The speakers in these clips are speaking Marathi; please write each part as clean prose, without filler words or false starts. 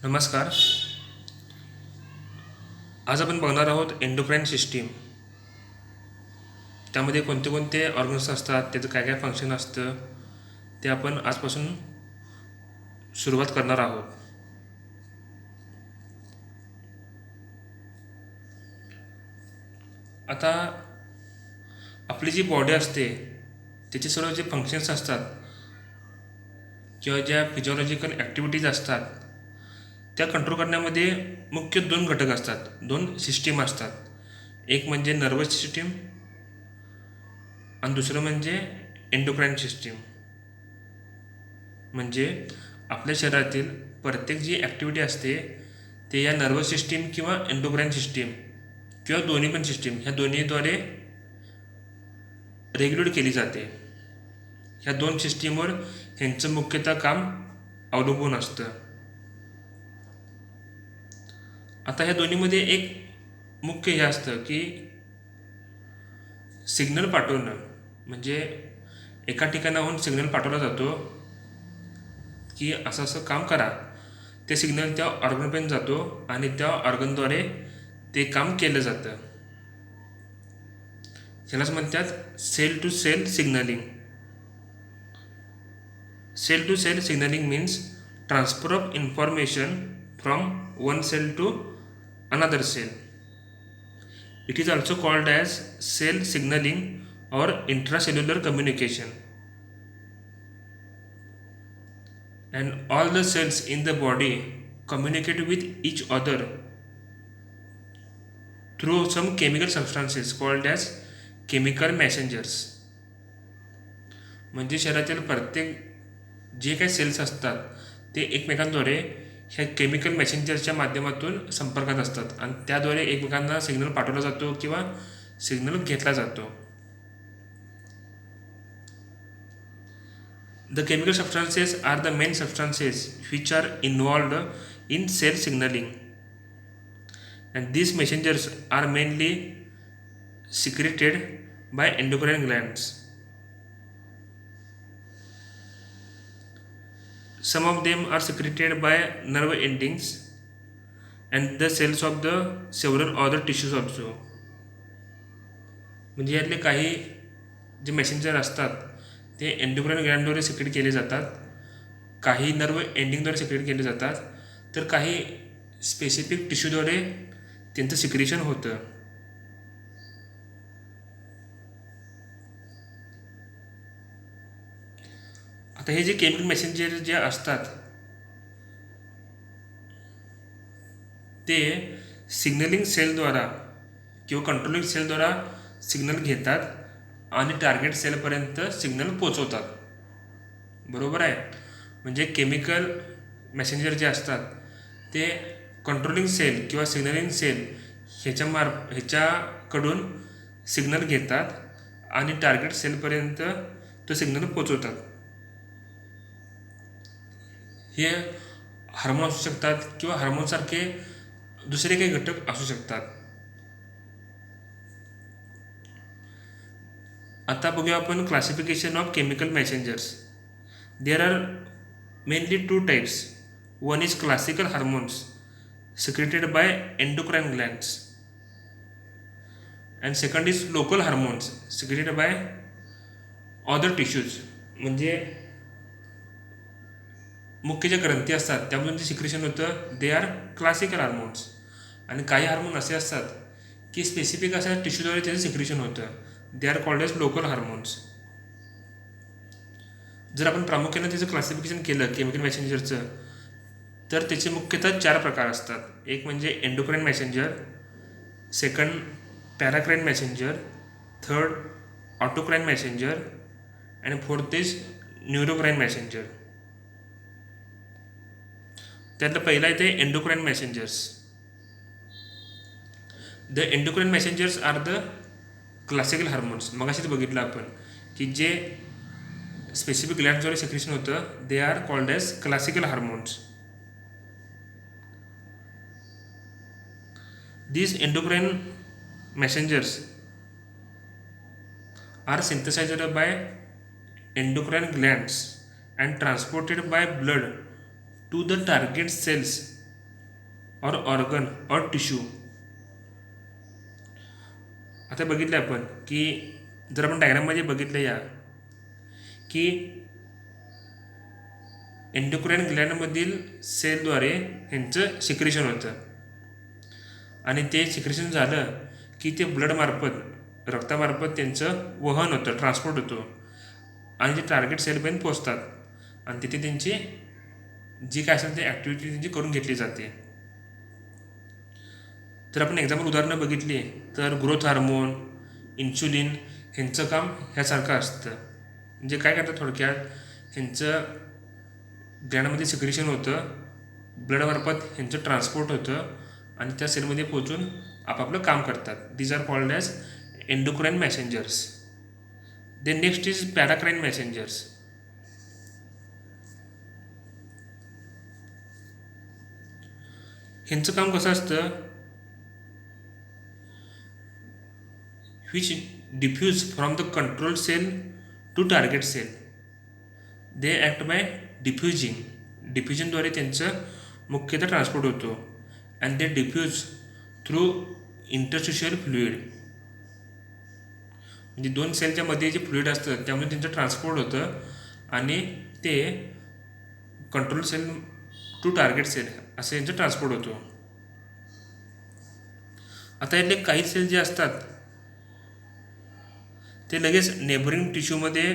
नमस्कार. आज आपण बघणार आहोत एंडोक्राईन सिस्टीम. त्यामध्ये कोणते कोणते ऑर्गन्स असतात, त्याचं काय काय फंक्शन असतं, ते आपण आजपासून सुरुवात करणार आहोत. आता आपली जी बॉडी असते त्याचे सर्व जे फंक्शन्स असतात किंवा ज्या फिजिओलॉजिकल ॲक्टिव्हिटीज असतात त्या कंट्रोल करण्यामध्ये मुख्य दोन घटक असतात, दोन सिस्टीम असतात. एक म्हणजे नर्वस सिस्टीम आणि दुसरं म्हणजे एंडोक्राईन सिस्टीम. म्हणजे आपल्या शरीरातील प्रत्येक जी ॲक्टिव्हिटी असते ते या नर्वस सिस्टीम किंवा एंडोक्राईन सिस्टीम किंवा दोन्ही पण सिस्टीम ह्या दोन्हीद्वारे रेग्युलेट केली जाते. ह्या दोन सिस्टीमवर ह्यांचं मुख्यतः काम अवलंबून असतं. आता ह्या दोन्हीमध्ये एक मुख्य हे असतं की सिग्नल पाठवणं. म्हणजे एका ठिकाणाहून सिग्नल पाठवला जातो की असं असं काम करा. ते सिग्नल त्या ऑर्गनपर्यंत जातो आणि त्या ऑर्गनद्वारे ते काम केलं जातं. ह्यालाच म्हणतात cell to cell signalling. Cell to cell signalling means transfer of information from one cell to another cell. It is also called as cell signaling or intracellular communication. And all the cells in the body communicate with each other through some chemical substances called as chemical messengers. म्हणजे शरीरातील प्रत्येक जे काही सेल्स असतात ते एकमेकांद्वारे ह्या केमिकल मेसेंजरच्या माध्यमातून संपर्कात असतात आणि त्याद्वारे एकमेकांना सिग्नल पाठवला जातो किंवा सिग्नल घेतला जातो. The chemical substances are the main substances which are involved in cell signaling, and these messengers are mainly secreted by endocrine glands. Some of them are secreted by nerve endings and the cells of the several other tissues also. म्हणजे यातले काही जे मेसेंजर असतात ते एंडोक्राईन ग्लँडद्वारे सिक्रेट केले जातात, काही नर्व एंडिंगद्वारे सिक्रेट केले जातात, तर काही स्पेसिफिक टिश्यूद्वारे त्यांचं सिक्रेशन होतं. आता हे जे केमिकल मेसेंजर जे असतात ते सिग्नलिंग सेलद्वारा किंवा कंट्रोलिंग सेलद्वारा सिग्नल घेतात आणि टार्गेट सेलपर्यंत सिग्नल पोचवतात. बरोबर आहे. म्हणजे केमिकल मेसेंजर जे असतात ते कंट्रोलिंग सेल किंवा सिग्नलिंग सेल ह्याच्याकडून सिग्नल घेतात आणि टार्गेट सेलपर्यंत तो सिग्नल पोचवतात. हे हार्मोन असू शकतात किंवा हार्मोनसारखे दुसरे काही घटक असू शकतात. आता बघूया आपण classification of chemical messengers. There are mainly two types. One is classical hormones secreted by endocrine glands, and second is local hormones secreted by other tissues. म्हणजे मुख्य ज्या ग्रंथी असतात त्यामधून जे सिक्रेशन होतं दे आर क्लासिकल हार्मोन्स. आणि काही हार्मोन असे असतात की स्पेसिफिक अशा टिश्यूद्वारे त्याचं सिक्रेशन होतं, they are called as local hormones. जर आपण प्रामुख्याने त्याचं क्लासिफिकेशन केलं केमिकल मेसेंजरचं तर त्याचे मुख्यतः 4 प्रकार असतात. एक म्हणजे endocrine messenger, second paracrine messenger, third autocrine messenger आणि फोर्थ इज न्यूरोक्राईन मेसेंजर. त्यातलं पहिलं आहे ते endocrine messengers. The endocrine messengers are the classical hormones. मग असेच बघितलं आपण की जे स्पेसिफिक ग्लँडद्वारे सिक्रेशन होतं they are called as classical hormones. These endocrine messengers are synthesized by endocrine glands and transported by blood to the target cells और ऑर्गन और टिश्यू. आता बघितलं आपण की जर आपण डायग्राममध्ये बघितलं या की एंडोक्राइन ग्लॅन्डमधील सेलद्वारे ह्यांचं सिक्रेशन होतं आणि ते सिक्रेशन झालं की ते ब्लडमार्फत रक्तामार्फत त्यांचं वहन होतं, ट्रान्सपोर्ट होतो आणि ते टार्गेट सेलपर्यंत पोचतात आणि तिथे त्यांची जी काय असेल ते ॲक्टिव्हिटी त्यांची करून घेतली जाते. जर आपण एक्झाम्पल उदाहरणं बघितली तर ग्रोथ हार्मोन, इन्शुलिन ह्यांचं काम ह्यासारखं असतं. म्हणजे काय करतात थोडक्यात, ह्यांचं ग्लॅन्डमध्ये सिक्रेशन होतं, ब्लडमार्फत ह्यांचं ट्रान्सपोर्ट होतं आणि त्या सेलमध्ये पोचून आपापलं काम करतात. These are called as endocrine messengers. Then next is paracrine messengers. ह्यांचं काम कसं असतं, which diffuse from the control cell to target cell. They act by diffusing. डिफ्युजनद्वारे त्यांचं मुख्यतः ट्रान्सपोर्ट होतो and they diffuse through interstitial fluid. म्हणजे दोन सेलच्या मध्ये जे फ्लुइड असतं त्यामुळे त्यांचं ट्रान्सपोर्ट होतं आणि ते control cell to target cell असं यांचं ट्रान्सपोर्ट होतो. आता यातले काही सेल जे असतात ते लगेच नेबरिंग टिश्यूमध्ये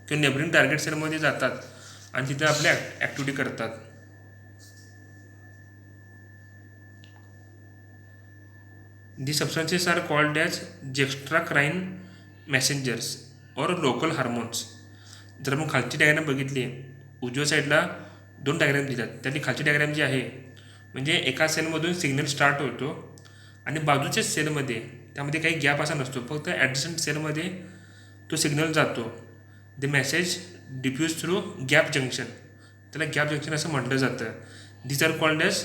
किंवा नेबरिंग टार्गेट सेलमध्ये जातात आणि तिथे आपल्या ॲक्टिव्हिटी करतात. दी सबस्टन्सेस आर कॉल्ड ॲज जेक्स्ट्राक्राइन मॅसेंजर्स और लोकल हार्मोन्स. जर आपण खालची डायग्राम बघितली, उजव्या साईडला 2 डायग्राम दिल्यात. त्यातली खालची डायग्राम जी आहे म्हणजे एका सेलमधून सिग्नल स्टार्ट होतो आणि बाजूच्या सेलमध्ये त्यामध्ये काही गॅप असा नसतो, फक्त ॲडजस्टंट सेलमध्ये तो सिग्नल जातो. The message diffuse through gap junction. त्याला गॅप जंक्शन असं म्हटलं जातं. This are called as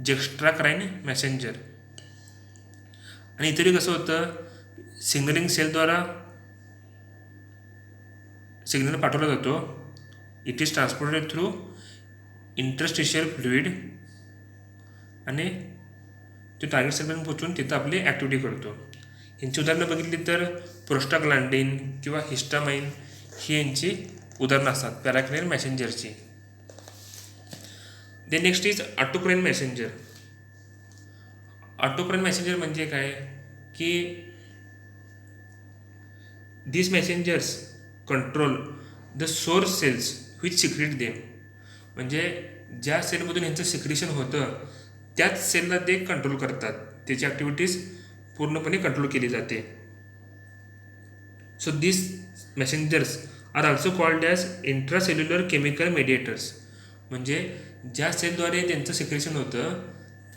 juxtacrine messenger. आणि इतरही कसं होतं, सिग्नलिंग सेलद्वारा सिग्नल पाठवला जातो. It is transported through interstitial fluid आणि तो टार्गेट सेलपर्यंत पोचून तिथं आपली ॲक्टिव्हिटी करतो. यांची उदाहरणं बघितली तर प्रोस्टाग्लांडिन किंवा हिस्टामाइन ही यांची उदाहरणं असतात पॅराक्राइन मॅसेंजरची. The next is autocrine messenger. Autocrine messenger म्हणजे काय की these messengers control the source cells which secrete them. म्हणजे ज्या सेलमधून यांचं सिक्रेशन होतं त्याच सेलला ते कंट्रोल करतात, त्याची ॲक्टिव्हिटीज पूर्णपणे कंट्रोल केली जाते. So this messengers are also called as intracellular chemical mediators. म्हणजे ज्या सेलद्वारे त्यांचं सिक्रेशन होतं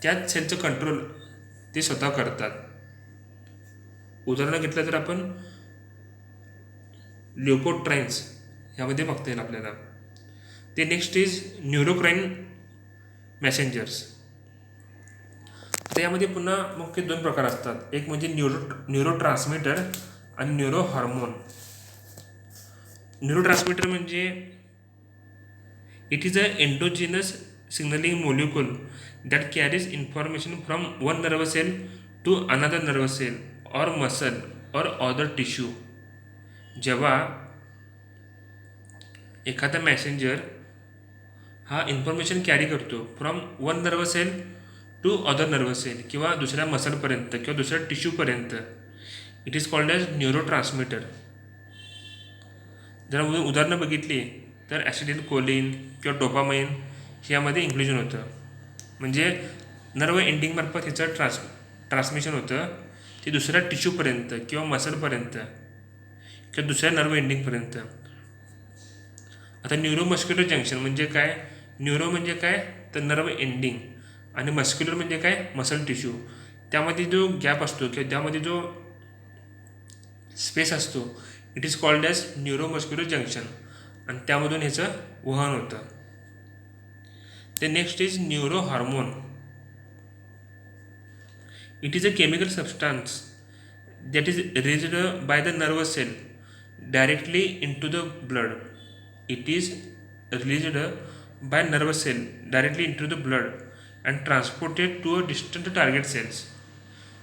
त्याच सेलचं कंट्रोल ते स्वतः करतात. उदाहरण घेतलं तर आपण ल्युकोट्राइन्स ह्यामध्ये बघता येईल आपल्याला. ते नेक्स्ट इज न्यूरोक्राइन मॅसेंजर्स. तर यामध्ये पुन्हा मुख्य 2 प्रकार असतात. एक म्हणजे न्यूरोट्रान्समीटर आणि न्यूरो हार्मोन. न्यूरोट्रान्समीटर म्हणजे it is a endogenous signalling molecule that carries information from one nerve cell to another nerve cell or muscle or other tissue. जेव्हा एखादा मॅसेंजर हा इन्फॉर्मेशन कॅरी करतो from one nerve cell to other nerve cell किंवा दुसऱ्या मसलपर्यंत किंवा दुसऱ्या टिश्यूपर्यंत, it is called as neurotransmitter. जर उदाहरणं बघितली तर ॲसिटिल कोलिन किंवा डोपामाइन ह्यामध्ये इन्क्लुजन होतं. म्हणजे नर्व एंडिंगमार्फत ह्याचं ट्रान्समिशन होतं ते दुसऱ्या टिश्यूपर्यंत किंवा मसलपर्यंत किंवा दुसऱ्या नर्व एंडिंगपर्यंत. आता न्यूरोमस्क्युलर जंक्शन म्हणजे काय? न्यूरो म्हणजे काय तर नर्व एंडिंग आणि मस्क्युलर म्हणजे काय मसल टिश्यू. त्यामध्ये जो गॅप असतो किंवा त्यामध्ये जो स्पेस असतो it is called as neuromuscular junction आणि त्यामधून ह्याचं वहन होतं. ते next is neuro hormone. It is a chemical substance that is released by the nervous cell directly into the blood. It is released by nervous cell directly into the blood and transported to a distant target cells.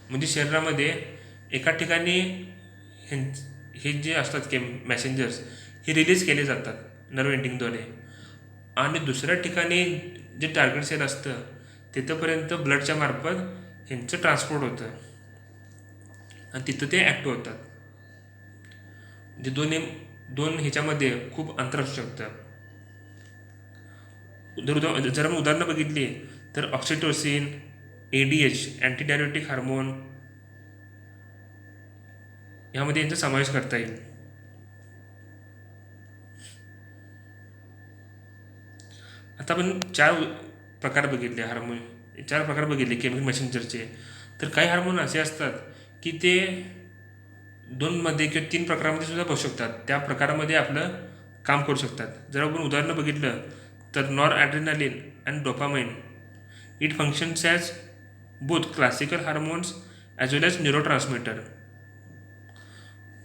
म्हणजे शरीरामध्ये एका ठिकाणी हे जे असतात मॅसेंजर्स हे रिलीज केले जातात नर्व एंडिंगद्वारे, आणि दुसऱ्या ठिकाणी जे टार्गेट सेल असतं तिथंपर्यंत ब्लडच्या मार्फत ह्यांचं ट्रान्सपोर्ट होतं आणि तिथं ते ॲक्टिव्ह होतात. जे दोन ह्याच्यामध्ये खूप अंतर असू शकतं. जर आपण उदाहरणं बघितली तर oxytocin, ADH anti diuretic hormone यामध्ये यांचा समावेश करता येईल. आता आपण 4 प्रकार बघितले केमिकल मेसेंजरचे. तर काही हार्मोन असे असतात की ते 2मध्ये किंवा 3 प्रकारामध्ये सुद्धा बसू शकतात, त्या प्रकारामध्ये आपलं काम करू शकतात. जर आपण उदाहरणं बघितलं तर nor adrenaline and dopamine, it functions as both classical hormones as well as neurotransmitter.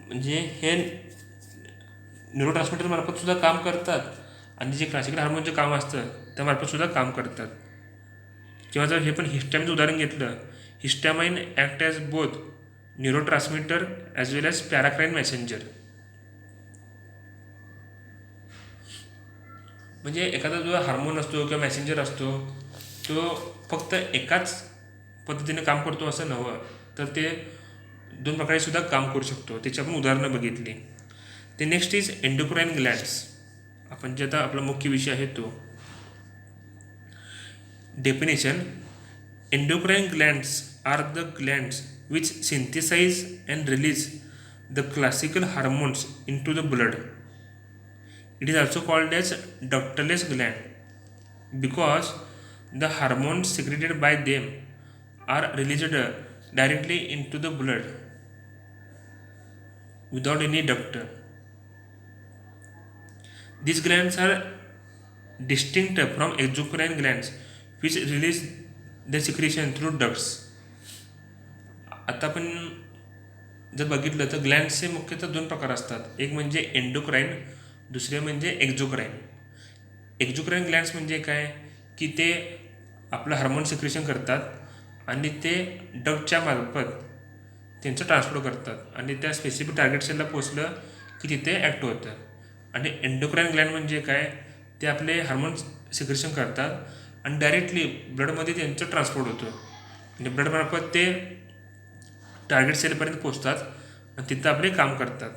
म्हणजे हे न्यूरोट्रान्समीटर मार्फत सुद्धा काम करतात आणि जे क्लासिकल हार्मोनचे काम असतं त्यामार्फत सुद्धा काम करतात. किंवा जर हे पण हिस्टॅमिनचं उदाहरण घेतलं, histamine act as both neurotransmitter as well as paracrine messenger. म्हणजे एखादा जो हार्मोन असतो किंवा मॅसेंजर असतो तो फक्त एकाच पद्धतीने काम करतो असं नव्हतं, तर ते 2 प्रकारे सुद्धा काम करू शकतो. त्याची आपण उदाहरणं बघितली. ते नेक्स्ट इज एंडोक्राइन ग्लँड्स. आपण जे आता आपला मुख्य विषय आहे तो. Definition: endocrine glands are the glands which synthesize and release the classical hormones into the blood. It is also called as ductless gland because the hormones secreted by them are released directly into the blood without any duct. These glands are distinct from exocrine glands which release the secretion through ducts. आता आपण जर बघितलं तर ग्लँड्सचे मुख्यतः 2 प्रकार असतात. एक म्हणजे एंडोक्राइन, दुसरे म्हणजे एक्झोक्राइन. एक्झोक्राइन ग्लँड्स म्हणजे काय की ते आपलं हार्मोन सिक्रेशन करतात आणि ते डक्टच्या मार्फत त्यांचं ट्रान्सपोर्ट करतात आणि त्या स्पेसिफिक टार्गेट सेलला पोचलं की तिथे ॲक्टिव्ह होतं. आणि एंडोक्राइन ग्लँड म्हणजे काय, ते आपले हार्मोन सिक्रेशन करतात आणि डायरेक्टली ब्लडमध्ये त्यांचं ट्रान्सपोर्ट होतं आणि ब्लडमार्फत ते टार्गेट सेलपर्यंत पोचतात आणि तिथं आपले काम करतात.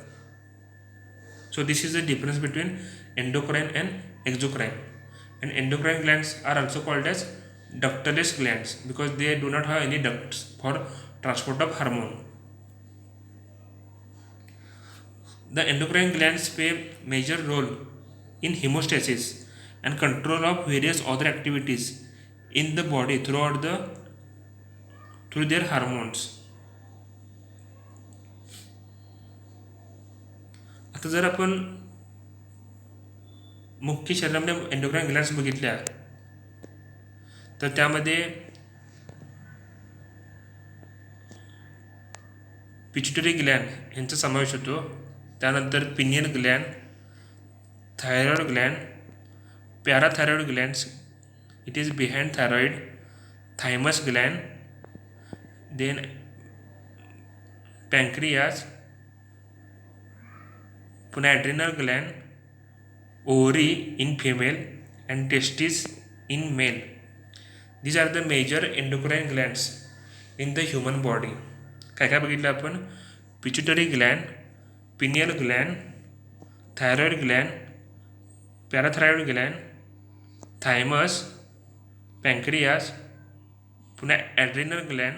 So this is the difference between endocrine and exocrine. And endocrine glands are also called as ductless glands because they do not have any ducts for transport of hormone. The endocrine glands play major role in hemostasis and control of various other activities in the body through their hormones. आता जर आपण मुख्य शरीरामध्ये एंडोक्राइन ग्लँड्स बघितल्या तर त्यामध्ये पिट्युटरी ग्लँड यांचा समावेश होतो. त्यानंतर pineal gland, thyroid gland, parathyroid glands, it is behind thyroid, thymus gland, then pancreas, पुन्हा adrenal gland, ovary in female and testis in male. These are the major endocrine glands in the human body. काय काय बघितलं आपण? Pituitary gland, pineal gland, thyroid gland, parathyroid gland, thymus, pancreas, पुन्हा adrenal gland,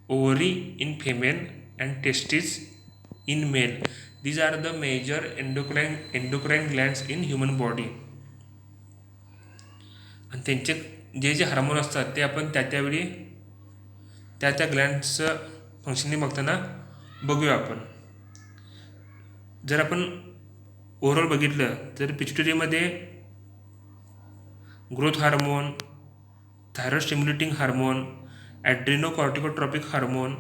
ovary in female and testis in male. These are the major endocrine glands in human body. आणि त्यांचे जे हार्मोन असतात ते आपण त्यावेळी त्या ग्लँड्सचं फंक्शनिंग बघताना बघूया आपण. जर आपण ओव्हरऑल बघितलं तर पिट्युटरीमध्ये growth hormone, thyroid stimulating hormone, adrenocorticotropic hormone,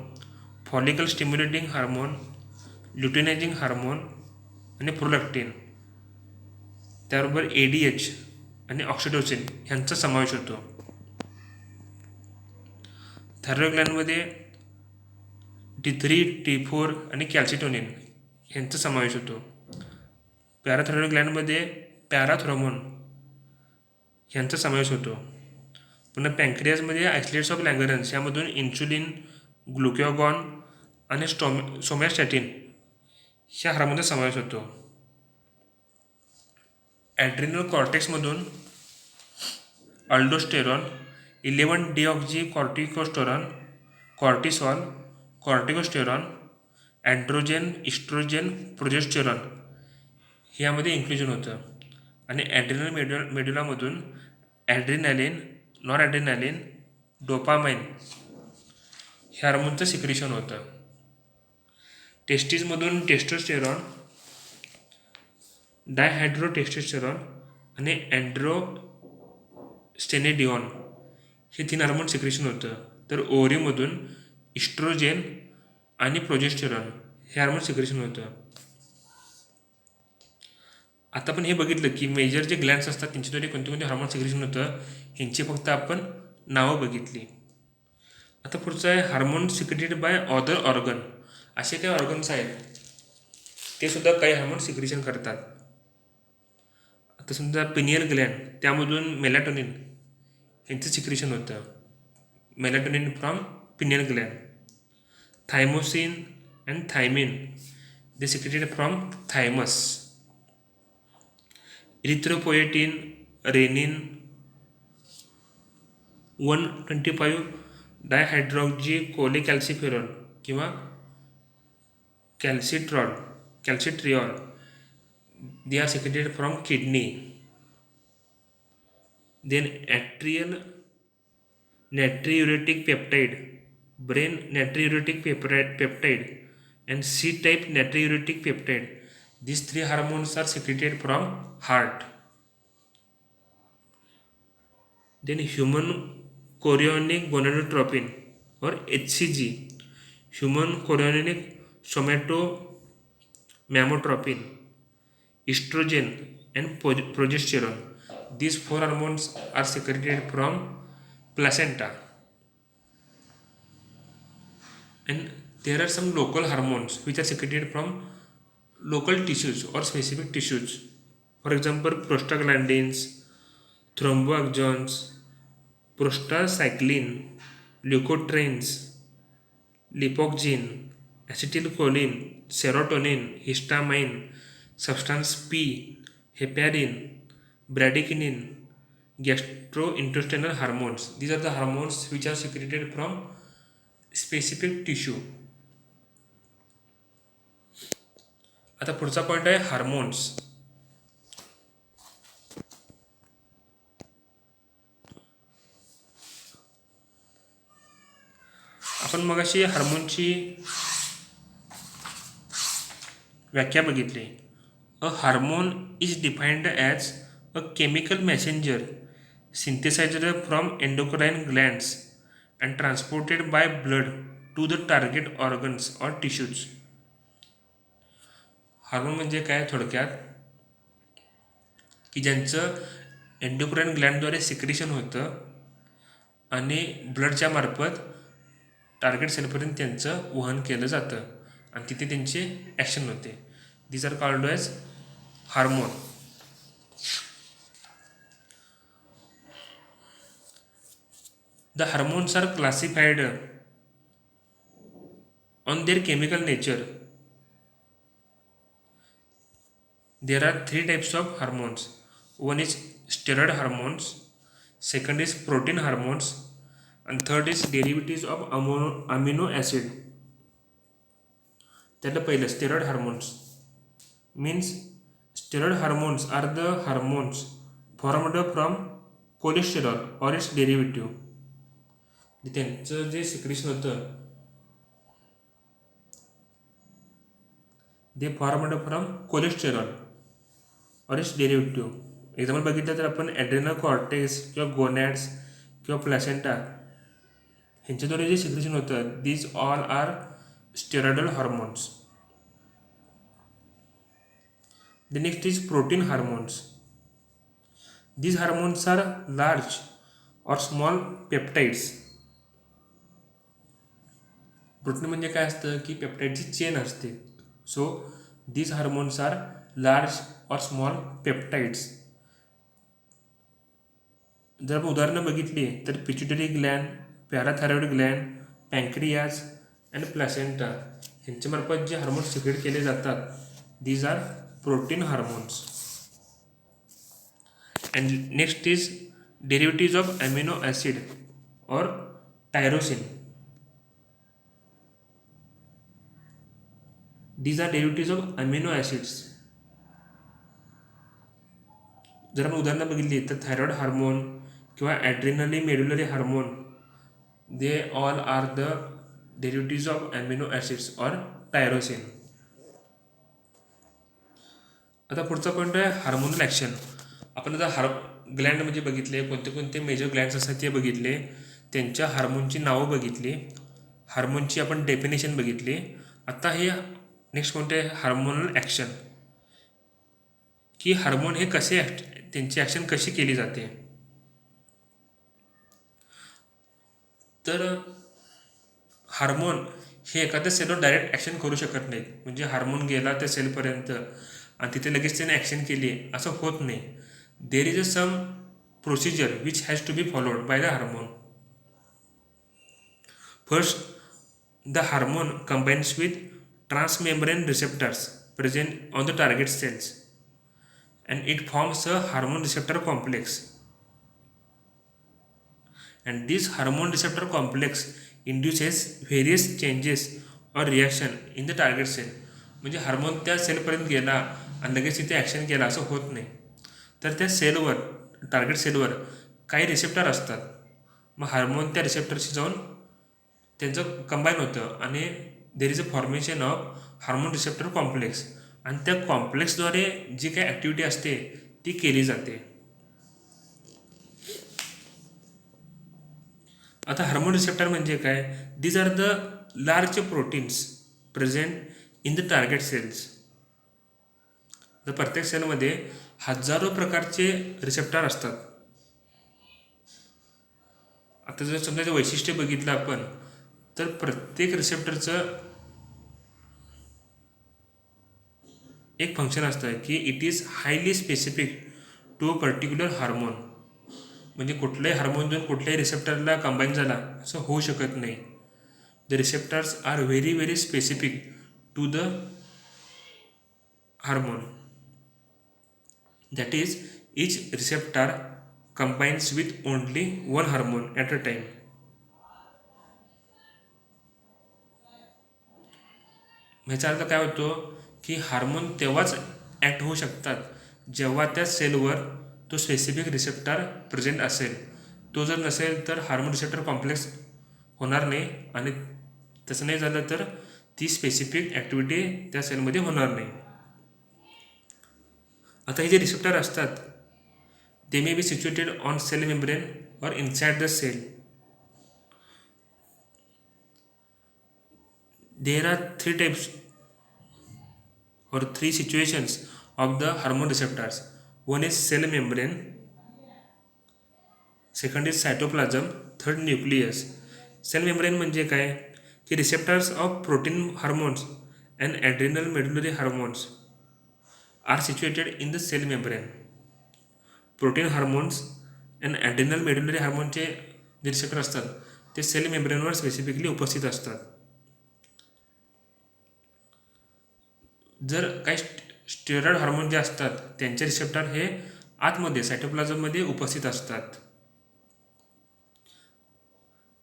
follicle stimulating hormone, luteinizing hormone आणि प्रोलॅक्टिन, त्याबरोबर ADH आणि ऑक्सिटोसिन ह्यांचा समावेश होतो. थायरॉइड ग्लॅन्डमध्ये T3, T4 आणि कॅल्सिटोनिन यांचा समावेश होतो. पॅराथायरॉइड ग्लॅन्डमध्ये पॅराथ्रोमोन यांचा समावेश होतो. पुन्हा पँक्रियासमध्ये आयसोलेट्स ऑफ लँगरन्स यामधून इन्सुलिन, ग्लुकॅगॉन आणि सोमॅस्टॅटिन ह्या हार्मोनचा समावेश होतो. ॲड्रिनल कॉर्टेक्समधून aldosterone, eleven deoxy corticosterone, cortisol, corticosterone, androgen, estrogen, progesterone ह्यामध्ये इन्क्ल्युजन होतं. आणि ॲड्रिनल मेड्युलामधून ॲड्रिनॅलिन, नॉर ॲड्रिनॅलिन, डोपामाइन ह्या हार्मोनचं सिक्रेशन होतं. टेस्टिसमधून टेस्टोस्टेरॉन, डायहायड्रोटेस्टोस्टेरॉन आणि अँड्रोस्टेनेडिऑन हे 3 हार्मोन सिक्रेशन होतं. तर ओव्हरीमधून इस्ट्रोजेन आणि प्रोजेस्टेरॉन हे हार्मोन सिक्रेशन होतं. आता आपण हे बघितलं की मेजर जे ग्लॅन्ड्स असतात त्यांच्याद्वारे कोणते कोणते हार्मोन सिक्रेशन होतं ह्यांची फक्त आपण नावं बघितली. आता पुढचं आहे hormone secreted by other organ. असे काही ऑर्गन्स आहेत ते सुद्धा काही हार्मोन सिक्रेशन करतात. आता समजा पिनियल ग्लॅन्ड त्यामधून मेलॅटोनिन यांचं सिक्रेशन होतं. Melatonin from pineal gland. Thymosin and thymine they secreted from thymus. Erythropoietin, renin, 1,25 dihydroxy cholecalciferol किंवा calcitriol they are secreted from kidney. Then atrial natriuretic peptide, brain natriuretic peptide and C-type natriuretic peptide. These 3 hormones are secreted from heart. Then human chorionic gonadotropin or HCG, human chorionic somatomamotropin, estrogen and progesterone. These 4 hormones are secreted from placenta. And there are some local hormones which are secreted from local tissues or specific tissues. For example, prostaglandins, thromboxanes, prostacyclin, leukotrienes, lipoxin, acetylcholine, serotonin, histamine, substance P, heparin, bradykinin, gastrointestinal hormones. These are the hormones which are secreted from specific tissue. आता पुढचा पॉईंट आहे हार्मोन्स. आपण मगाशी हार्मोनची व्याख्या बघितली. A hormone is defined as a chemical messenger synthesized from endocrine glands and transported by blood to the target organs or tissues. Hormone म्हणजे काय थोडक्यात की ज्यांचं एंडोक्राइन ग्लॅन्डद्वारे सिक्रेशन होतं आणि ब्लडच्या मार्फत टार्गेट सेलपर्यंत त्यांचं वहन केलं जातं आणि तिथे त्यांचे ॲक्शन होते. These are called as hormone. The hormones are classified on their chemical nature. There are 3 types of hormones. One is steroid hormones, second is protein hormones, and third is derivatives of amino acid. त्यातलं पहिलं steroid hormones means steroid hormones are the hormones formed from cholesterol or its derivative. त्यांचं जे सिक्रेशन होतं they formed from cholesterol or its derivative. Example बघितलं तर आपण ॲड्रिनल कॉर्टेक्स किंवा गोनॅड्स किंवा प्लॅसेंटा ह्यांच्याद्वारे जे सिक्रेशन होतं these all are steroidal hormones. The next is protein hormones. These hormones are large or small peptides protein म्हणजे काय असतं की पेप्टाईडची चेन असते. So these hormones are large or small peptides. जर आपण उदाहरणं बघितली तर pituitary gland, parathyroid gland, pancreas and placenta ह्यांच्यामार्फत जे हार्मोन्स सिक्रेट केले जातात these are protein hormones. And next is derivatives of amino acid or tyrosine. These are derivatives of amino acids. जर आपण उदाहरणं बघितली तर थायरॉइड हार्मोन किंवा adrenal medullary hormone they all R the derivatives of amino acids or tyrosine. आता पुढचा पॉईंट आहे हार्मोनल ॲक्शन. आपण आता ग्लँड म्हणजे बघितले कोणते कोणते मेजर ग्लँड्स असतात ते बघितले, त्यांच्या हार्मोनची नावं बघितली, हार्मोनची आपण डेफिनेशन बघितली. आता हे नेक्स्ट कोणते हार्मोनल ॲक्शन, की हार्मोन हे कसे त्यांची ॲक्शन कशी केली जाते. तर हार्मोन हे एखाद्या सेलवर डायरेक्ट ॲक्शन करू शकत नाहीत. म्हणजे हार्मोन गेला त्या सेलपर्यंत आणि तिथे लगेच त्याने ॲक्शन केली असं होत नाही. There is a some procedure which has to be followed by the hormone. First the hormone combines with transmembrane receptors present on the target cells and it forms a hormone receptor complex, and this hormone receptor complex induces various changes or reaction in the target cell. म्हणजे हार्मोन त्या सेलपर्यंत गेला आणि लगेच तिथे ॲक्शन केला असं होत नाही. तर त्या सेलवर टार्गेट सेलवर काही रिसेप्टर असतात. मग हार्मोन त्या रिसेप्टरशी जाऊन त्यांचं कंबाईन होतं आणि देर is a formation of hormone receptor complex, आणि त्या कॉम्प्लेक्सद्वारे जी काही ॲक्टिव्हिटी असते ती केली जाते. आता हार्मोन रिसेप्टर म्हणजे काय? These are the large proteins present in the target cells. तर प्रत्येक सेलमध्ये हजारो प्रकारचे रिसेप्टर असतात. आता जर समजा वैशिष्ट्य बघितलं आपण तर प्रत्येक रिसेप्टरचं एक फंक्शन असतं की it is highly specific to a particular hormone. म्हणजे कुठल्याही हार्मोन जाऊन कुठल्याही रिसेप्टरला कंबाईन झाला असं होऊ शकत नाही. The receptors are very very specific to the hormone. That is each receptor combines with only one hormone at a time. ह्याचा अर्थ काय होतो की हार्मोन तेव्हाच ॲक्ट होऊ शकतात जेव्हा त्या सेलवर तो स्पेसिफिक रिसेप्टर प्रेझेंट असेल. तो जर नसेल तर हार्मोन रिसेप्टर कॉम्प्लेक्स होणार नाही, आणि तसं नाही झालं तर ती स्पेसिफिक ॲक्टिव्हिटी त्या सेलमध्ये होणार नाही. आता हे जे रिसेप्टर असतात they may be situated on cell membrane or inside the cell. There are 3 types or 3 situations of the hormone receptors. One is cell membrane, second is cytoplasm, third nucleus. Cell membrane म्हणजे काय की receptors of protein hormones and adrenal medullary hormones are situated in the cell membrane. Protein hormones and adrenal medullary हार्मोनचे जे रिसेप्टर असतात ते सेल मेम्ब्रेनवर स्पेसिफिकली उपस्थित असतात. जर काही स्टेरॉइड हार्मोन जे असतात त्यांचे रिसेप्टर हे आतमध्ये सायटोप्लाझममध्ये उपस्थित असतात,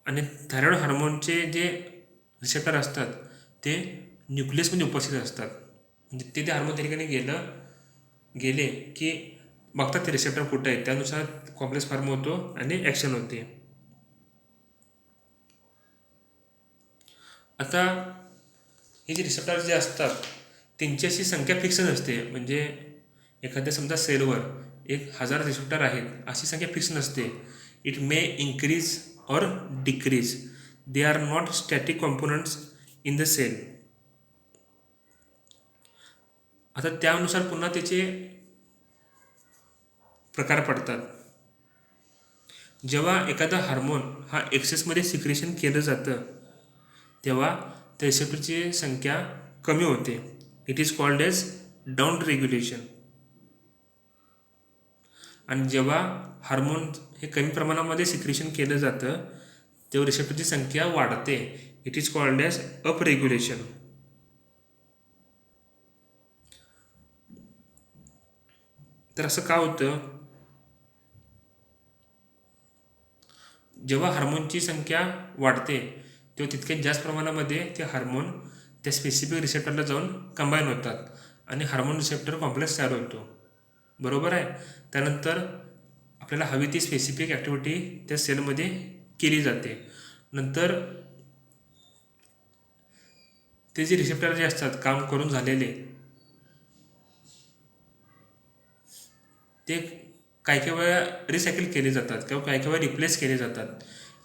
आणि थायरॉइड हार्मोनचे जे रिसेप्टर असतात ते न्यूक्लियसमध्ये उपस्थित असतात. म्हणजे ते हार्मोन त्या ठिकाणी गेले की बघतात ते रिसेप्टर कुठं आहे, त्यानुसार कॉम्प्लेक्स फॉर्म होतो आणि ॲक्शन होते. आता हे जे रिसेप्टर जे असतात त्यांची अशी संख्या फिक्स नसते. म्हणजे एखाद्या समजा सेलवर 1000 रिसेप्टर आहेत अशी संख्या फिक्स नसते. It may increase or decrease. They are not static components in the cell. आता त्यानुसार पुन्हा त्याचे प्रकार पडतात. जेव्हा एखादा हार्मोन हा एक्सेसमध्ये सिक्रेशन केलं जातं तेव्हा त्या रिसेप्टरची संख्या कमी होते. It is called as down regulation. आणि जेव्हा हार्मोन हे कमी प्रमाणामध्ये सिक्रेशन केलं जातं तेव्हा रिसेप्टरची संख्या वाढते. It is called as up regulation. तर असं का होतं? जेव्हा हार्मोनची संख्या वाढते तेव्हा तितक्याच जास्त प्रमाणामध्ये ते हार्मोन त्या स्पेसिफिक रिसेप्टरला जाऊन कंबाईन होतात आणि हार्मोन रिसेप्टर कॉम्प्लेक्स तयार होतो. बरोबर आहे. त्यानंतर आपल्याला हवी ती स्पेसिफिक ॲक्टिव्हिटी त्या सेलमध्ये केली जाते. नंतर ते जे रिसेप्टर जे असतात काम करून झालेले ते काही वेळा रिसायकल केले जातात किंवा काही वेळा रिप्लेस केले जातात.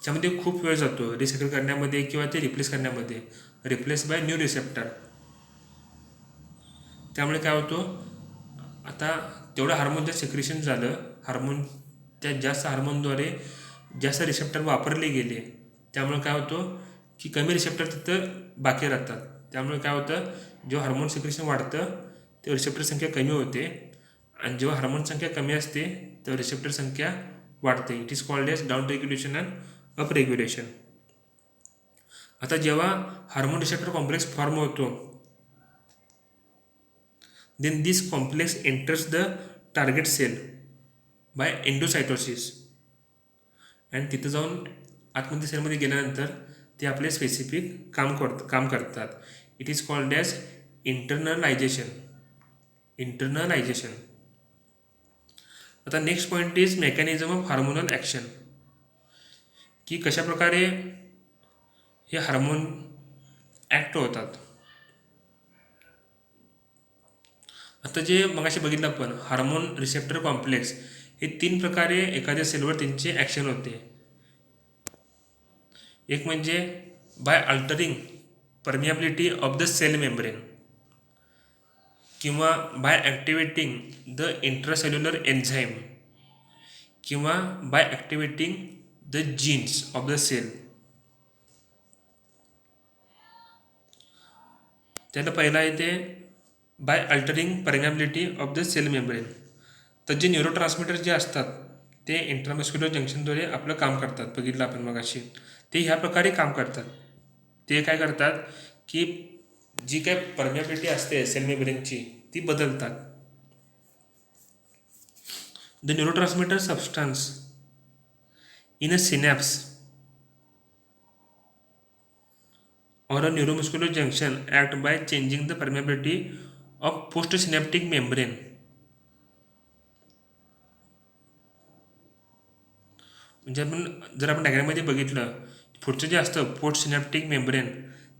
त्यामध्ये खूप वेळ जातो रिसायकल करण्यामध्ये किंवा ते रिप्लेस करण्यामध्ये. Replace by new receptor. त्यामुळे काय होतं, आता तेवढं हार्मोनचं सिक्रेशन झालं, हार्मोन त्या जास्त हार्मोनद्वारे जास्त रिसेप्टर वापरले गेले. त्यामुळे काय होतं की कमी रिसेप्टर तिथं बाकी राहतात. त्यामुळे काय होतं, जेव्हा हार्मोन सिक्रेशन वाढतं तेव्हा रिसेप्टर संख्या कमी होते आणि जेव्हा हार्मोन संख्या कमी असते तेव्हा रिसेप्टर संख्या वाढते. It is called as down regulation and up regulation. आता जेव्हा हार्मोन रिसेप्टर कॉम्प्लेक्स फॉर्म होतो then this complex enters the target cell by endocytosis आणि तिथं जाऊन आतमध्ये सेलमध्ये गेल्यानंतर ते आपले स्पेसिफिक काम करतात. It is called as internalization. आता next point is mechanism of hormonal action, की कशाप्रकारे हे हार्मोन ॲक्ट होतात. आता जे मगाशी बघितलं आपण हार्मोन रिसेप्टर कॉम्प्लेक्स हे 3 प्रकारे एखाद्या सेलवर त्यांचे ॲक्शन होते. एक म्हणजे by altering permeability of the cell membrane किंवा by activating the intracellular enzyme किंवा by activating the genes of the cell. त्याला पहिला येते by altering permeability of the cell membrane. तर जे न्यूरोट्रान्समीटर जे असतात ते इंट्रामस्क्युलर जंक्शनद्वारे आपलं काम करतात. बघितलं आपण मगाशी. ते ह्या प्रकारे काम करतात. ते काय करतात की जी काय परमिएबिलिटी असते सेल मेम्ब्रेनची ती बदलतात. The neurotransmitter substance in a synapse or a neuromuscular junction act by changing the permeability of postsynaptic membrane. म्हणजे जर आपण डायग्राममध्ये बघितलं पुढचं जे असतं पोस्टसिनॅप्टिक मेम्ब्रेन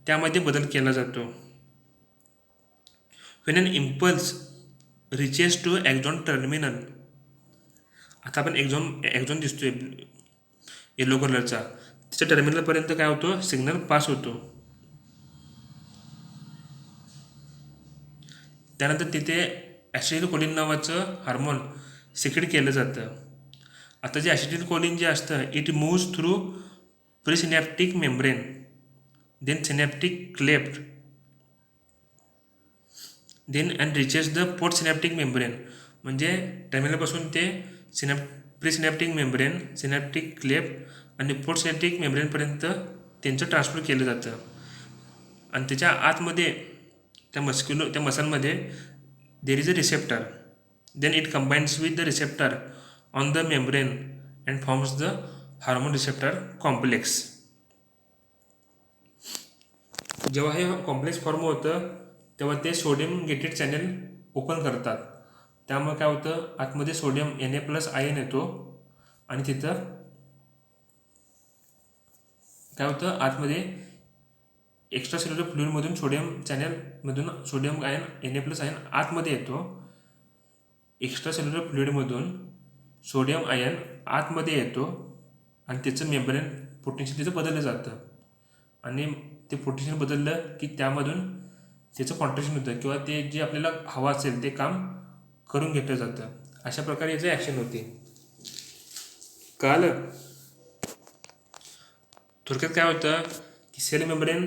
त्यामध्ये बदल केला जातो. When an impulse reaches to axon terminal. आता आपण एक्झॉन दिसतोय येलो कलरचा, त्याच्या टर्मिनलपर्यंत काय होतो, सिग्नल पास होतो. त्यानंतर तिथे ॲसिटिलकोलिन नावाचं हार्मोन सिक्रेट केलं जातं. आता जे ॲसिटिलकोलिन जे असतं it moves through presynaptic membrane then synaptic cleft then and reaches the postsynaptic membrane. म्हणजे टर्मिनलपासून ते प्रिसिनॅप्टिक मेम्ब्रेन, सिनॅप्टिक क्लेफ्ट आणि पोस्टसिनॅप्टिक मेम्ब्रेनपर्यंत त्यांचं ट्रान्सफर केलं जातं. आणि त्याच्या आतमध्ये त्या मसलमध्ये there is a receptor. Then it combines with the receptor on the membrane and forms the hormone receptor complex. जेव्हा हे कॉम्प्लेक्स फॉर्म होतं तेव्हा ते सोडियम गेटेड चॅनेल ओपन करतात. त्यामुळे काय होतं, आतमध्ये सोडियम Na+ आयन येतो आणि तिथं काय होतं, आतमध्ये एक्स्ट्रा सेल्युलर फ्लुइडमधून सोडियम चॅनेलमधून सोडियम आयन Na+ आयन आतमध्ये येतो. एक्स्ट्रा सेल्युलर फ्लुइडमधून सोडियम आयन आतमध्ये येतो आणि त्याचं मेम्ब्रेन पोटेन्शियल तिथं बदललं जातं. आणि ते पोटेन्शियल बदललं की त्यामधून त्याचं कॉन्ट्रॅक्शन होतं किंवा ते जे आपल्याला हवं असेल ते काम करून घेतलं जातं. अशा प्रकारे याचं ॲक्शन होते. कळालं? थोडक्यात काय होतं की सेल मेम्ब्रेन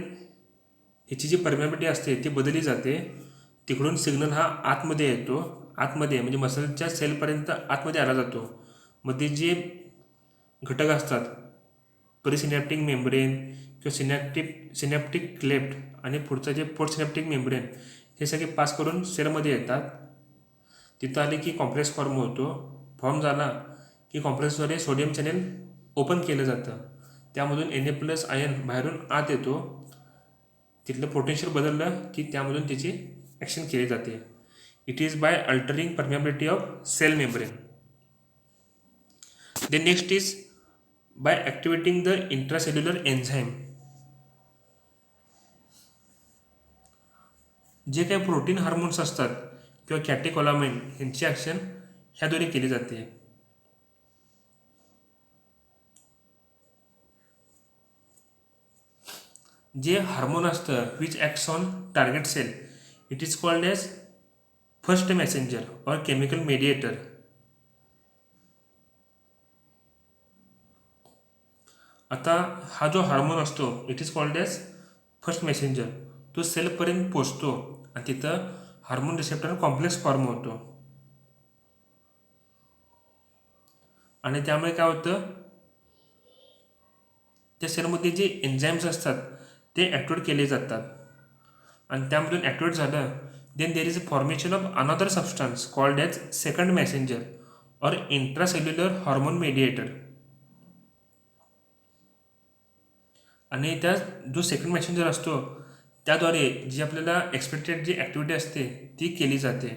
ह्याची जी परमियाबिलिटी असते ती बदलली जाते. तिकडून सिग्नल हा आतमध्ये येतो, आतमध्ये म्हणजे मसलच्या सेलपर्यंत आतमध्ये आला जातो. मग ते जे घटक असतात प्रिसिनॅप्टिक मेम्ब्रेन किंवा सिनॅप्टिक क्लेफ्ट आणि पुढचं जे पोस्ट सिनॅप्टिक मेम्ब्रेन हे सगळे पास करून सेलमध्ये येतात. तिथं आले की कॉम्प्लेक्स फॉर्म होतो. फॉर्म झाला की कॉम्प्लेक्सद्वारे सोडियम चॅनेल ओपन केलं जातं. त्यामधून Na+ आयन बाहेरून आत येतो. तिथलं पोटेन्शियल बदललं की त्यामधून त्याची ॲक्शन केली जाते. It is by altering permeability of cell membrane. The next is by activating the intracellular enzyme. जे काही प्रोटीन हार्मोन्स असतात किंवा कॅटेकोलामाइन यांची ॲक्शन ह्याद्वारे केली जाते. जे हार्मोन असतं which acts on target cell, it is called as first messenger or chemical mediator. आता हा जो हार्मोन असतो it is called as first messenger. तो सेलपर्यंत पोचतो आणि तिथं हार्मोन रिसेप्टर कॉम्प्लेक्स फॉर्म होतो. आणि त्यामुळे काय होतं, त्या सेलमध्ये जे एन्झाईम्स असतात ते ॲक्टिवेट केले जातात. आणि त्यामधून ॲक्टिवेट झालं then there is a formation of another substance called as second messenger or intracellular hormone mediator. आणि त्या जो सेकंड मेसेंजर असतो त्याद्वारे जी आपल्याला एक्सपेक्टेड जी ॲक्टिव्हिटी असते ती केली जाते.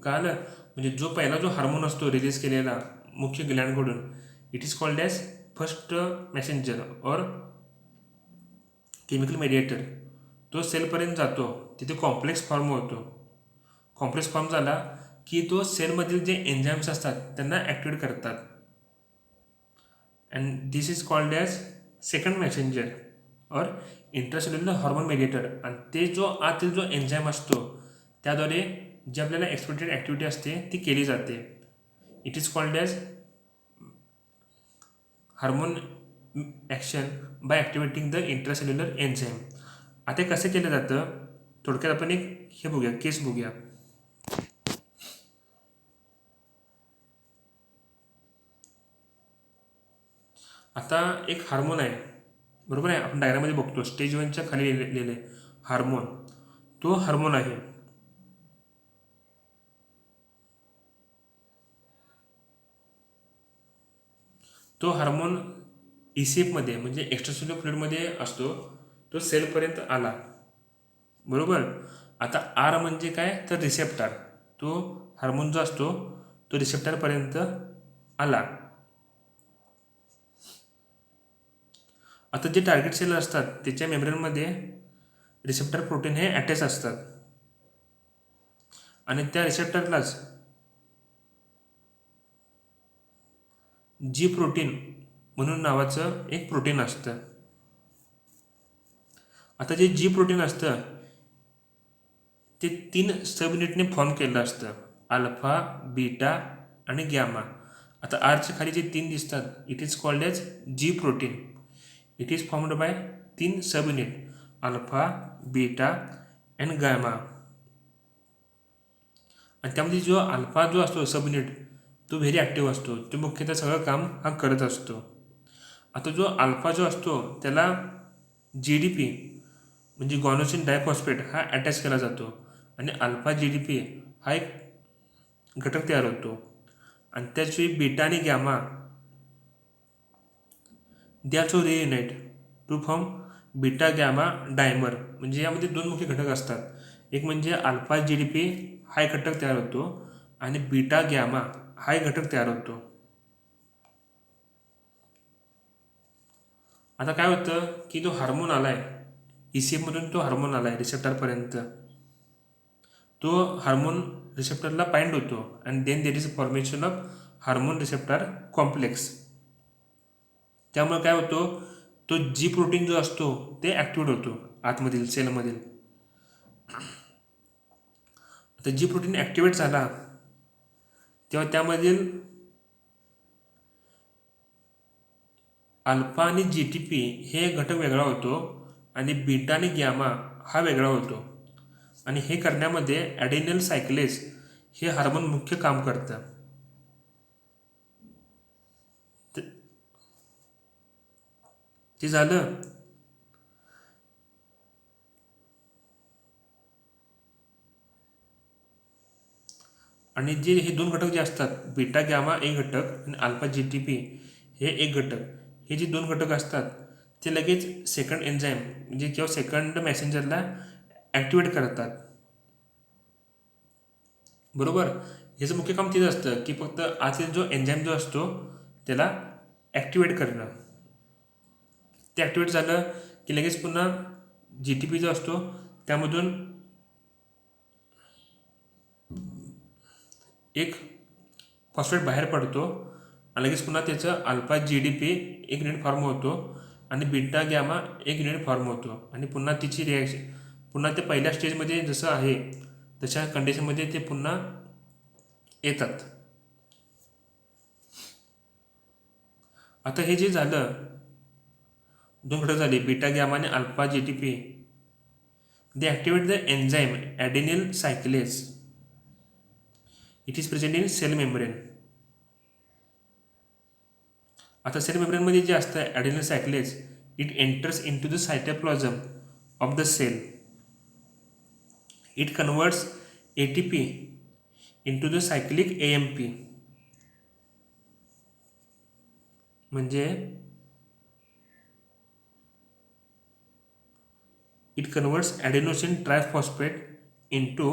कळालं? म्हणजे जो पहिला जो हार्मोन असतो रिलीज केलेला मुख्य ग्लँडकडून it is called as first messenger or chemical mediator. तो सेलपर्यंत जातो, तिथे कॉम्प्लेक्स फॉर्म होतो. कॉम्प्लेक्स फॉर्म झाला की तो सेलमधील जे एन्झाईम्स असतात त्यांना ॲक्टिवेट करतात. And this is called as second messenger or intracellular hormone mediator. आणि ते जो आतील जो एन्झाईम असतो त्याद्वारे जी आपल्याला एक्सपेक्टेड ॲक्टिव्हिटी असते ती केली जाते. It is called as hormone action by activating the intracellular enzyme. आता हे कसं केलं जातं थोडक्यात आपण एक हे बघूया, केस बघूया. आता एक हार्मोन आहे, बरोबर आहे, आपण डायग्राममध्ये बघतो स्टेज 1च्या खाली लिहिलेलं आहे हार्मोन. तो हार्मोन आहे. तो हार्मोन ECFमध्ये म्हणजे एक्स्ट्रासेल्युलर फ्लुइडमध्ये असतो. तो सेलपर्यंत आला, बरोबर. आता आर म्हणजे काय तर रिसेप्टर. तो हार्मोन जो असतो तो रिसेप्टरपर्यंत आला. आता जे टार्गेट सेल असतात त्याच्या मेम्ब्रेनमध्ये रिसेप्टर प्रोटीन हे अटॅच असतात आणि त्या रिसेप्टरलाच जी प्रोटीन म्हणून नावाचं एक प्रोटीन असतं. आता जे जी प्रोटीन असतं ते 3 सब युनिटने फॉर्म केलं असतं, अल्फा, बीटा आणि गॅमा. आता आरच्या खाली जे 3 दिसतात it is called as G protein. It is formed by 3 subunit alpha, beta and gamma. आणि त्यामध्ये जो अल्फा जो असतो सब युनिट तो व्हेरी ॲक्टिव्ह असतो, तो मुख्यतः सगळं काम हा करत असतो. आता जो अल्फा जो असतो त्याला GDP म्हणजे गॉनोसिन डायफॉस्फेट हा अटॅच केला जातो आणि अल्फा GDP हा एक घटक तयार होतो. आणि त्याची बीटा आणि gamma they also reunite to form beta gamma dimer. म्हणजे यामध्ये 2 मुख्य घटक असतात. एक म्हणजे अल्फा GDP हा एक घटक तयार होतो आणि बीटा गॅमा हा एक घटक तयार होतो. आता काय होतं की जो हार्मोन आला आहे ECFमधून, तो हार्मोन आला आहे रिसेप्टरपर्यंत. तो हार्मोन रिसेप्टरला बाइंड होतो and then there is a formation of hormone receptor complex. त्यामुळे काय होतो तो जी प्रोटीन जो असतो ते ॲक्टिवेट होतो आतमधील सेलमधील. आता जी प्रोटीन ॲक्टिवेट झाला तेव्हा त्यामधील अल्फा आणि GTP हे घटक वेगळा होतो आणि बीटा आणि गॅमा हा वेगळा होतो. आणि हे करण्यामध्ये ॲडेनियल सायक्लेज हे हार्मोन मुख्य काम करतं. ते झालं. आणि जे हे दोन घटक जे असतात, बीटा गॅमा एक घटक आणि अल्फा GTP हे एक घटक, हे जे दोन घटक असतात ते लगेच सेकंड एन्झाईम म्हणजे किंवा सेकंड मॅसेंजरला ॲक्टिवेट करतात. बरोबर. ह्याचं मुख्य काम तेच असतं की फक्त आतील जो एन्झाईम जो असतो त्याला ॲक्टिवेट करणं. ते ॲक्टिवेट झालं की लगेच पुन्हा GTP जो असतो त्यामधून एक फॉस्फेट बाहेर पडतो आणि लगेच पुन्हा त्याचं अल्फा GDP एक युनिट फॉर्म होतो आणि बीटा गॅमा एक युनिट फॉर्म होतो आणि पुन्हा तिची रिॲक्शन पुन्हा ते पहिल्या स्टेजमध्ये जसं आहे तशा कंडिशनमध्ये ते पुन्हा येतात. आता हे जे झालं, दोन घटक झाले बीटा गॅमा आणि alpha GTP, they activate the enzyme adenyl cyclase. It is present in cell membrane. आता सेल मेम्ब्रेनमध्ये जे असतं adenyl cyclase, it enters in to the cytoplasm of the cell. It converts ATP into the cyclic AMP. म्हणजे it converts adenosine triphosphate into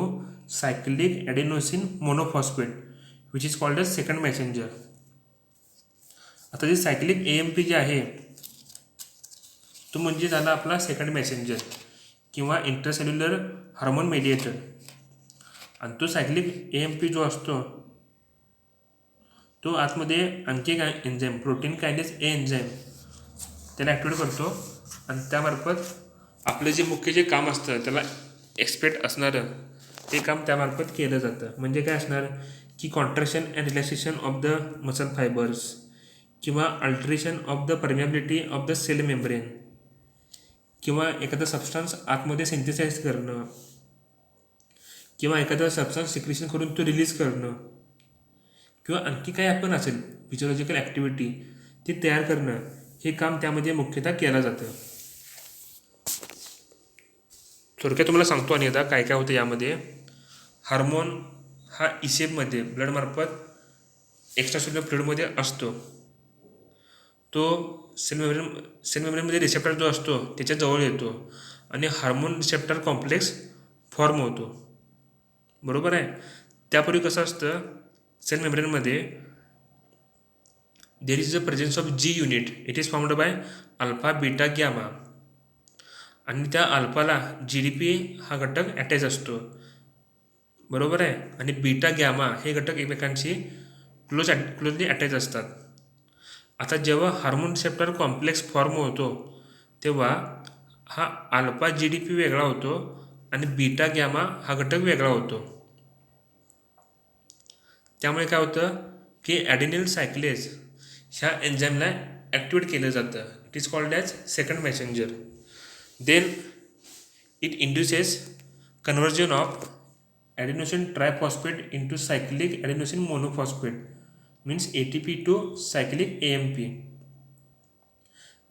cyclic adenosine monophosphate which is called as second messenger. आता जे सायक्लिक AMP जे आहे तो म्हणजे झाला आपला सेकंड मॅसेंजर किंवा इंटरसेल्युलर हार्मोन मेडिएटर. आणि तो सायक्लिक AMP जो असतो तो आतमध्ये आणखी एक enzyme protein kinase A enzyme त्याला ॲक्टिवेट करतो आणि त्यामार्फत आपलं जे मुख्य जे काम असतं त्याला एक्सपेक्ट असणारं ते काम त्यामार्फत केलं जातं. म्हणजे काय असणार की contraction and relaxation of the muscle fibres किंवा alteration of the permeability of the cell membrane किंवा एखादा सबस्टन्स आतमध्ये सिंथेसाइज करणं किंवा एखादा सबस्टन्स सिक्रेशन करून तो रिलीज करणं किंवा आणखी काय आपण असेल फिजिओलॉजिकल ॲक्टिव्हिटी ती तयार करणं हे काम त्यामध्ये मुख्यतः केलं जातं. थोडक्यात तुम्हाला सांगतो आणि आता काय काय होतं यामध्ये. हार्मोन हा इसेबमध्ये ब्लडमार्फत एक्स्ट्रासेल्युलर फ्लुइडमध्ये असतो. तो सेल मेम्ब्रेनमध्ये रिसेप्टर जो असतो त्याच्या जवळ येतो आणि हार्मोन रिसेप्टर कॉम्प्लेक्स फॉर्म होतो. बरोबर आहे. त्यापूर्वी कसं असतं सेल मेम्ब्रेनमध्ये there is the presence of G unit. It is formed by alpha beta gamma आणि त्या अल्फाला GDP हा घटक अटॅच असतो. बरोबर आहे. आणि बीटा गॅमा हे घटक एकमेकांशी क्लोजली अटॅच असतात. आता जेव्हा हार्मोन रिसेप्टर कॉम्प्लेक्स फॉर्म होतो तेव्हा हा अल्फा GDP वेगळा होतो आणि बीटा गॅमा हा घटक वेगळा होतो. त्यामुळे काय होतं की ॲडेनियल सायक्लेज ह्या एन्झाईमला ॲक्टिवेट केलं जातं. It is called as second messenger. Then it induces conversion of adenosine triphosphate into cyclic adenosine monophosphate means ATP to cyclic AMP.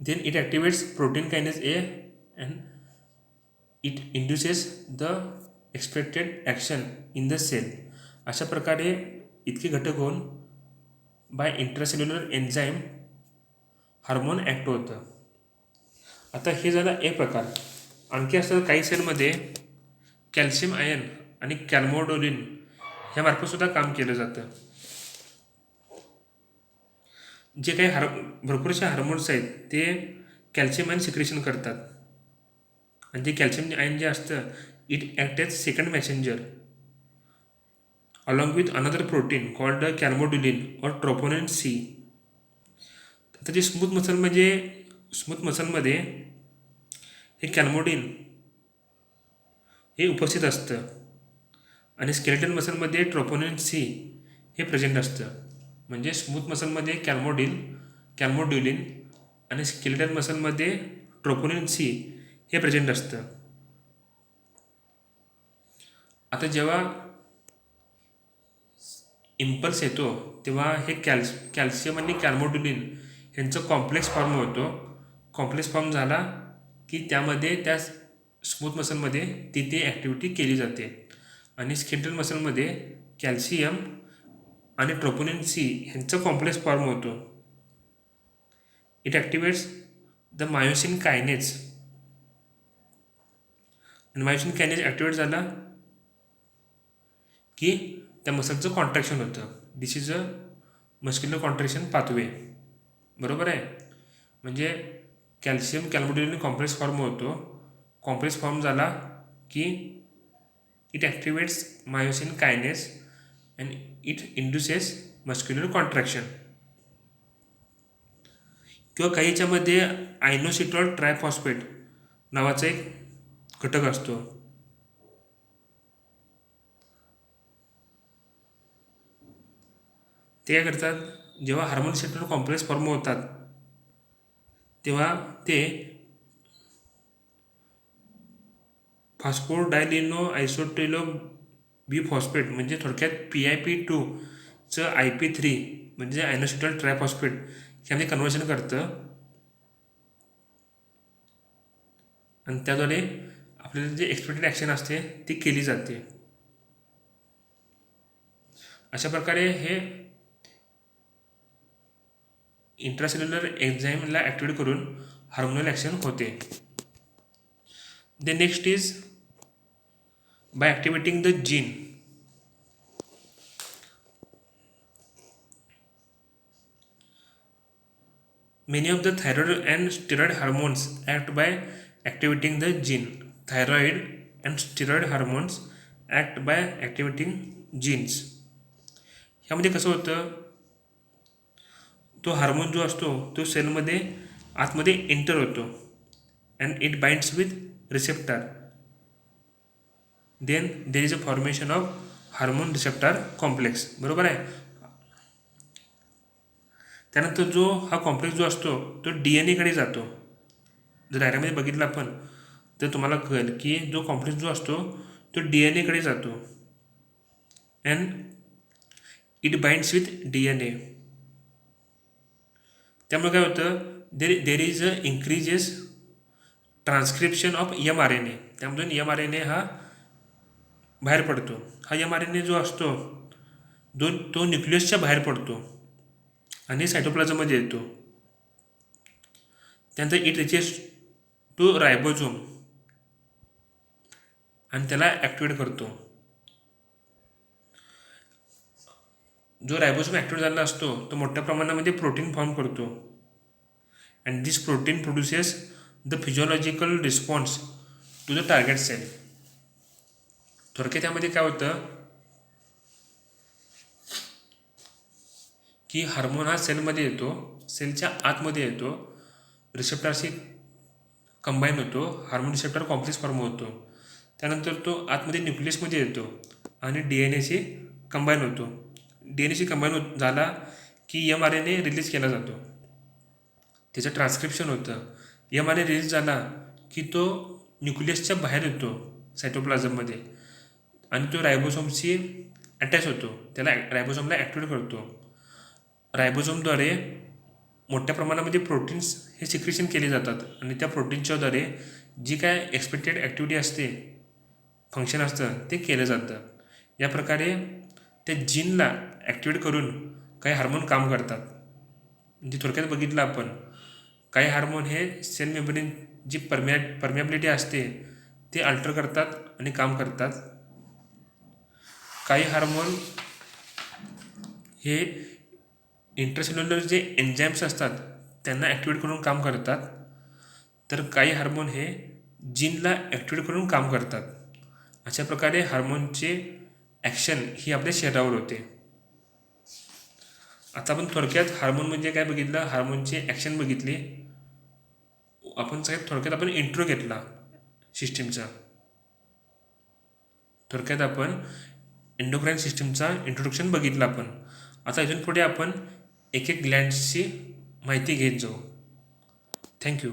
Then it activates protein kinase A and it induces the expected action in the cell. अशा प्रकारे इतके घटक होऊन by intracellular enzyme hormone act होतं. आता हे झालं एक प्रकार. आणखी असं काही सेलमध्ये कॅल्शियम आयन आणि कॅल्मोडोलिन ह्यामार्फतसुद्धा काम केलं जातं. जे काही भरपूरसे हार्मोन्स आहेत ते कॅल्शियम आयन सिक्रेशन करतात आणि जे कॅल्शियम आयन जे असतं it act as second messenger along with another protein called calmodulin or troponin C. तर जे स्मूथ मसलमध्ये हे कॅल्मोडिन हे उपस्थित असतं आणि स्केलेटल मसलमध्ये ट्रोपोनिन C हे प्रेझेंट असतं. म्हणजे स्मूथ मसलमध्ये कॅल्मोड्युलिन आणि स्केलेटल मसलमध्ये ट्रोपोनिन C हे प्रेझेंट असतं. आता जेव्हा इम्पल्स येतो तेव्हा हे कॅल्शियम आणि कॅल्मोडुलिन ह्यांचं कॉम्प्लेक्स फॉर्म होतो. कॉम्प्लेक्स फॉर्म झाला की त्यामध्ये त्या स्मूथ मसलमध्ये ती ॲक्टिव्हिटी केली जाते. आणि स्केलेटल मसलमध्ये कॅल्शियम आणि ट्रोपोनिन सी ह्यांचं कॉम्प्लेक्स फॉर्म होतो. It activates the myosin kinase. आणि मायोसिन कायनेज ॲक्टिवेट झाला की त्या मसलचं कॉन्ट्रॅक्शन होतं. This is a muscular contraction pathway. बरोबर आहे. म्हणजे कॅल्शियम कॅल्मोडुलिन कॉम्प्लेक्स फॉर्म होतो. कॉम्प्लेक्स फॉर्म झाला की it activates myosin kinase and it induces muscular contraction. किंवा काही याच्यामध्ये आयनोसिटॉल ट्रायफॉस्फेट नावाचा एक घटक असतो. ते काय करतात, जेव्हा हार्मोन रिसेप्टर कॉम्प्लेक्स फॉर्म होतात तेव्हा ते फॉस्फोडायलिनो आयसोटेलो बिफॉस्फेट म्हणजे थोडक्यात PIP2चं IP3 म्हणजे आयनोसिटॉल ट्रायफॉस्फेट ह्यामध्ये कन्व्हर्शन करतं. आणि त्याद्वारे आपल्याला जे एक्सपेक्टेड ॲक्शन असते ती केली जाते. अशा प्रकारे हे इंट्रासेल्युलर एन्झाईमला ॲक्टिवेट करून हार्मोनल ॲक्शन होते. The next is by activating the gene. Many of the thyroid and steroid hormones act by activating the gene. Thyroid and steroid hormones act by activating genes. ह्यामध्ये कसं होतं, तो हार्मोन जो असतो तो सेलमध्ये आतमध्ये एंटर होतो and it binds with receptor. Then there is a formation of hormone receptor complex. बरोबर आहे. त्यानंतर जो हा कॉम्प्लेक्स जो असतो तो DNA जातो. जर डायग्राममध्ये बघितलं आपण तर तुम्हाला कळेल की जो कॉम्प्लेक्स जो असतो तो DNA जातो and it binds with DNA. त्यामुळे काय होतं, देर is a increases transcription of mRNA. त्यामधून mRNA हा बाहेर पडतो. हा mRNA जो असतो तो न्यूक्लियसच्या बाहेर पडतो आणि सायटोप्लाझममध्ये येतो. त्यानंतर इट रिचेस टू रायबोझोम आणि त्याला ॲक्टिवेट करतो. जो रायबोझोम ॲक्टिवेट झालेला असतो तो मोठ्या प्रमाणामध्ये प्रोटीन फॉर्म करतो and this protein produces the physiological response to the target cell. थोडक्यात त्यामध्ये काय होतं की हार्मोन हा सेलमध्ये येतो, सेलच्या आतमध्ये येतो, रिसेप्टरशी कंबाईन होतो, हार्मोन रिसेप्टर कॉम्प्लेक्स फॉर्म होतो. त्यानंतर तो आतमध्ये न्यूक्लियसमध्ये येतो आणि DNAशी कंबाईन होतो. DNAशी कंबाईन झाला की mRNA रिलीज केला जातो, त्याचं ट्रान्स्क्रिप्शन होतं. mRNA रिलीज झाला की तो न्यूक्लियसच्या बाहेर येतो सायटोप्लाझममध्ये आणि तो रायबोसोमशी अटॅच होतो, त्याला रायबोसोमला ॲक्टिवेट करतो. रायबोसोमद्वारे मोठ्या प्रमाणामध्ये प्रोटीन्स हे सिक्रेशन केले जातात आणि त्या प्रोटीन्सच्याद्वारे जी काय एक्सपेक्टेड ॲक्टिव्हिटी असते, फंक्शन असतं ते केलं जातं. या प्रकारे त्या जीनला ॲक्टिवेट करून काही हार्मोन काम करतात. म्हणजे थोडक्यात बघितलं आपण, काही हार्मोन हे सेल मेम्ब्रेन जी परमिएबिलिटी असते ते अल्टर करतात आणि काम करतात. काही हार्मोन हे इंट्रासेल्युलर जे एन्झाईम्स असतात त्यांना ॲक्टिवेट करून काम करतात. तर काही हार्मोन हे जीनला ॲक्टिवेट करून काम करतात. अशा प्रकारे हार्मोनचे ॲक्शन ही आपल्या शरीरावर होते. आता आपण थोडक्यात हार्मोन म्हणजे काय बघितलं, हार्मोनचे ॲक्शन बघितले आपण. सगळ्यात थोडक्यात आपण इंट्रो घेतला सिस्टीमचा. थोडक्यात आपण एंडोक्राईन सिस्टीमचा इंट्रोडक्शन बघितलं आपण. आता इथून पुढे आपण एक ग्लँड्सची माहिती घेत जाऊ. थँक्यू.